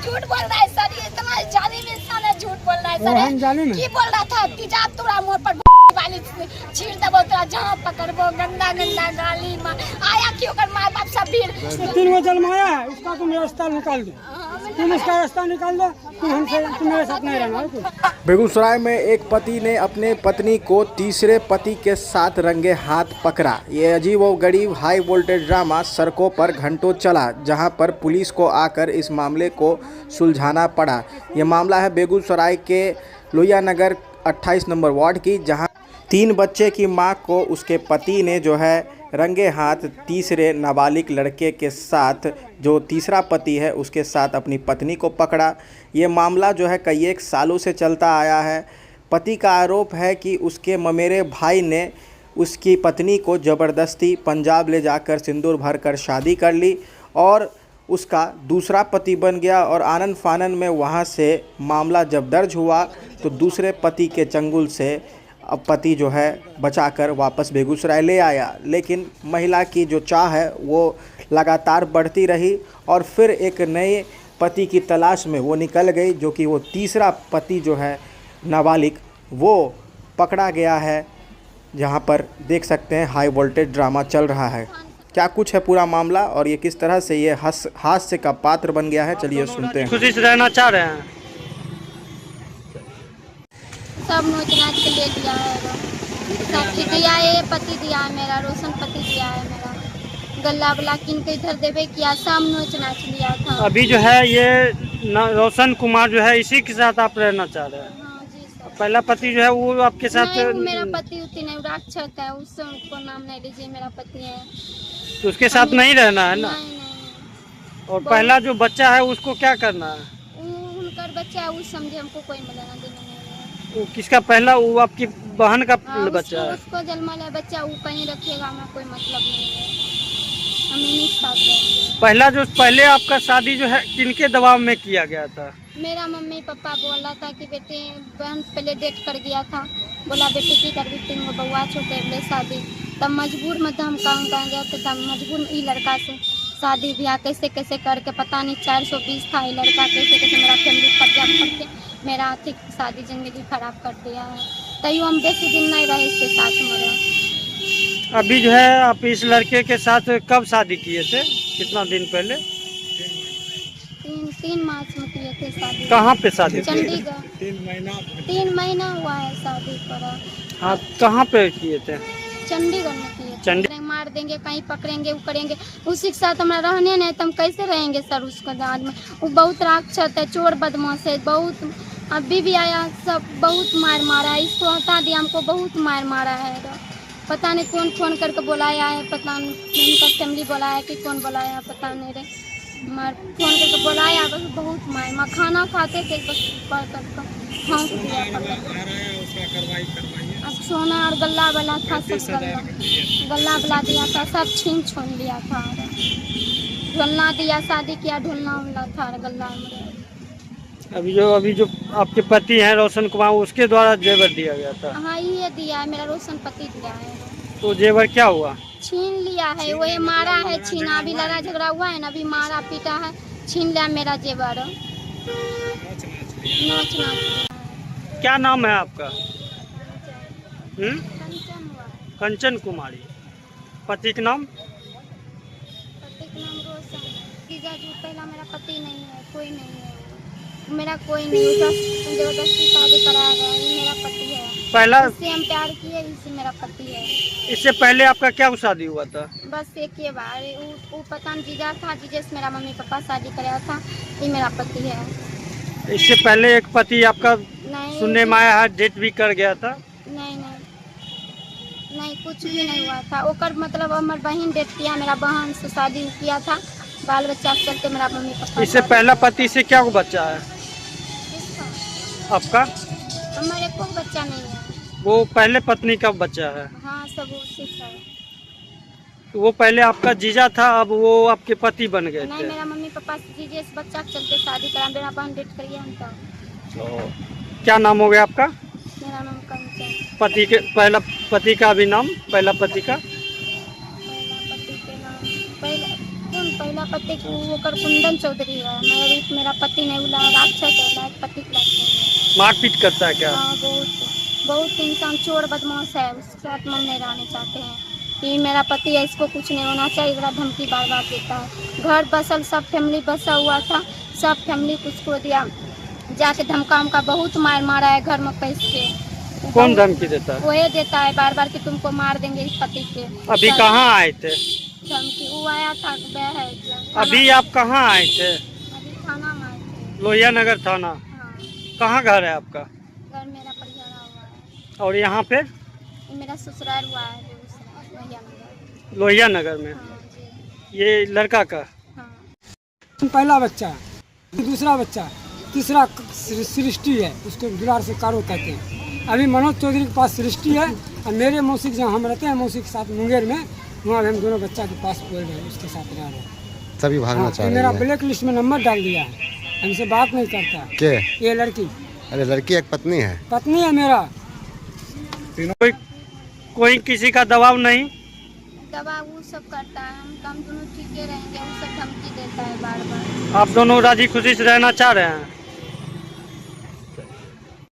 झूठ बोल रहा है सर, ये इतना जालिम इंसान है, झूठ बोल रहा है सर। की बोल रहा था तेजाब तोड़ा मुंह पर वाली छीड़ दबो तेरा जहाँ पकड़बो, गंदा गंदा गाली माँ आया क्यों कर माँ बाप सब भी 3 गो जन्माया है, उसका तुम रास्ता निकाल दो, तुम इसका रास्ता निकाल दो, तुम हमसे तुम्हारे साथ नहीं रहना है। बेगूसराय में एक पति ने अपने पत्नी को तीसरे पति के साथ रंगे हाथ पकड़ा। ये अजीब और गरीब हाई वोल्टेज ड्रामा सड़कों पर घंटों चला, जहां पर पुलिस को आकर इस मामले को सुलझाना पड़ा। ये मामला है बेगूसराय के लोहिया नगर 28 नंबर वार्ड की, जहां 3 बच्चे की मां को उसके पति ने जो है रंगे हाथ तीसरे नाबालिग लड़के के साथ, जो तीसरा पति है उसके साथ अपनी पत्नी को पकड़ा। ये मामला जो है कई एक सालों से चलता आया है। पति का आरोप है कि उसके ममेरे भाई ने उसकी पत्नी को ज़बरदस्ती पंजाब ले जाकर सिंदूर भरकर शादी कर ली और उसका दूसरा पति बन गया। और आनन फानन में वहाँ से मामला जब दर्ज हुआ तो दूसरे पति के चंगुल से अब पति जो है बचाकर वापस बेगूसराय ले आया। लेकिन महिला की जो चाह है वो लगातार बढ़ती रही और फिर एक नए पति की तलाश में वो निकल गई, जो कि वो तीसरा पति जो है नाबालिग वो पकड़ा गया है। जहां पर देख सकते हैं हाई वोल्टेज ड्रामा चल रहा है। क्या कुछ है पूरा मामला और ये किस तरह से ये हास्य का पात्र बन गया है, चलिए सुनते हैं। खुशी से रहना चाह रहे हैं, सब नोच नाच के ले लिया है, साथी दिया है, पति दिया है मेरा, रोशन पति दिया है मेरा, गल्ला बला किन के इधर देवे किया, सब नोच नाच लिया था। अभी जो है ये रोशन कुमार जो है इसी के साथ आप रहना चाह रहे हैं? हाँ जी सर। पहला पति जो है वो आपके साथ नहीं, वो मेरा पति उतनी नहीं, राक्षस है, उसको नाम नहीं लीजिए, मेरा पति है, तो उसके साथ नहीं रहना है ना? नहीं। और पहला जो बच्चा है उसको क्या करना है? उनका बच्चा है, उस समझे हमको कोई मिलेना देना नहीं है। वो किसका पहला? वो आपकी बहन का बच्चा है? उसको जन्मा है बच्चा, वो कहीं रखेगा, हमें कोई मतलब नहीं है, हम इन्हीं के साथ रहेंगे। पहला जो पहले आपका शादी जो है किनके दबाव में किया गया था? मेरा मम्मी पापा बोला था कि बेटे, बहन पहले डेट कर गया था, बोला बेटी की कर भी 3 गो बउआ छोटे ले शादी, तब मजबूर में तो हम कहाँ गए थे, तब मजबूर ई लड़का से शादी ब्याह कैसे कैसे करके, पता नहीं 420 था ये लड़का, कैसे कैसे मेरा फैमिली कर्जा करके मेरा आर्थिक शादी जिंदगी खराब कर दिया है। तैयो हम बेसी दिन नहीं रहे इसके साथ मरे। अभी जो है आप इस लड़के के साथ कब शादी किए थे, कितना दिन पहले? 3 मार्च में किए थे शादी। कहाँ पे शादी? चंडीगढ़। 3 महीना हुआ है शादी करा। हाँ, कहाँ पे किए थे? चंडीगढ़ में किए थे। मार देंगे, कहीं पकड़ेंगे, वो करेंगे, उसी के साथ हमारा रहने नहीं तो हम कैसे रहेंगे सर? उसका दाद में वो बहुत राक्षस है, चोर बदमाश है, बहुत अभी भी आया, सब बहुत मार मारा है, इसको हटा दिया, हमको बहुत मार मारा है। पता नहीं कौन फोन करके बुलाया है, पता नहीं उनका फैमिली बुलाया कि कौन बुलाया, पता नहीं रे, मार फोन करके बुलाया, बस बहुत मार खाना खाते थे बस हाँस दिया। अब सोना और गल्ला वाला था, सब गल्ला वाला दिया था, सब छीन छोन लिया था, ढोलना दिया, शादी किया, ढोलना उलना था गल्ला में। अभी जो आपके पति हैं रोशन कुमार, उसके द्वारा जेवर दिया गया था? हाँ ये दिया है, मेरा रोशन पति दिया है। तो जेवर क्या हुआ? छीन लिया है, वो ये मारा है, छीना, अभी लड़ा झगड़ा हुआ है ना, अभी मारा पीटा है, छीन लिया मेरा जेवर, नाच नाच। क्या नाम है आपका? कंचन कुमारी। पति का नाम? पति का नाम रोशन। जीजाजी पहला मेरा पति नहीं है, कोई नहीं है, मेरा कोई नहीं, जबरदस्ती शादी कराया गया, ये मेरा पति है। पहला इससे हम प्यार किए, इससे मेरा पति है। इससे पहले आपका क्या शादी हुआ था? बस एक ही बार, वो पता नहीं जीजा था, जीजा से मेरा मम्मी पापा शादी कराया था, ये मेरा पति है। इससे पहले एक पति आपका नहीं, सुनने में आया है डेट भी कर गया था? नहीं नहीं नहीं, कुछ भी नहीं हुआ था। ओकर मतलब हमारी बहन डेट किया, मेरा बहन से शादी किया था, बाल बच्चा के चलते मेरा मम्मी पापा। इससे पहला पति से क्या बच्चा है आपका? हमारे कोई बच्चा नहीं है। वो पहले पत्नी का बच्चा है? हाँ, सब उसी का है। तो वो पहले आपका जीजा था, अब वो आपके पति बन गए नहीं, थे? मेरा मम्मी पापा से जीजे से बच्चा के चलते शादी करा, मेरा बहन डेट करिए हम तो। क्या नाम हो गया आपका? मेरा नाम कंचन। पति के पहला पति का भी नाम? पहला पति का पहला पति के नाम, पहला कौन? पहला पति पति कुंदन चौधरी है। मेरा पति नहीं बुला, राक्षस है, पति मारपीट करता है क्या? हाँ, बहुत इंसान चोर बदमाश है, उसके साथ हम नहीं रहने चाहते हैं। ये मेरा पति है, इसको कुछ नहीं होना चाहिए, इतना धमकी बार बार देता है। घर बसल सब फैमिली बसा हुआ था, सब फैमिली उसको दिया, जाके धमका उमका बहुत मार मारा है घर में पैस के। कौन धमकी देता है? वही देता है बार बार कि तुमको मार देंगे इस पति के। अभी कहाँ आए थे? धमकी वो आया था, गया है अभी आप कहाँ आए थे? अभी थाना में आए थे। लोहिया नगर थाना। हाँ, कहाँ घर है आपका? घर मेरा परिवार हुआ है। और यहाँ पे ये मेरा ससुराल हुआ है लोहिया नगर। लोहिया नगर में। हाँ जी। ये लड़का का? हाँ। पहला बच्चा, दूसरा बच्चा, तीसरा सृष्टि है, उसको दुलार से कारो कहते हैं। अभी मनोज चौधरी के पास सृष्टि है और मेरे मौसी जहाँ हम रहते हैं, मौसी के साथ मुंगेर में, वहाँ हम दोनों बच्चा के पास बोल रहे हैं, उसके साथ रह रहे हैं। तभी भागना चाह रहे मेरा हैं। ब्लैक लिस्ट में नंबर डाल दिया है, हमसे बात नहीं करता। के? ये लड़की अरे लड़की एक पत्नी है। पत्नी है मेरा। कोई किसी का दबाव नहीं? दवा वो सब करता है, हम दोनों ठीक रहेंगे, वो सब धमकी देता है बार बार। आप दोनों राजी खुशी से रहना चाह रहे हैं?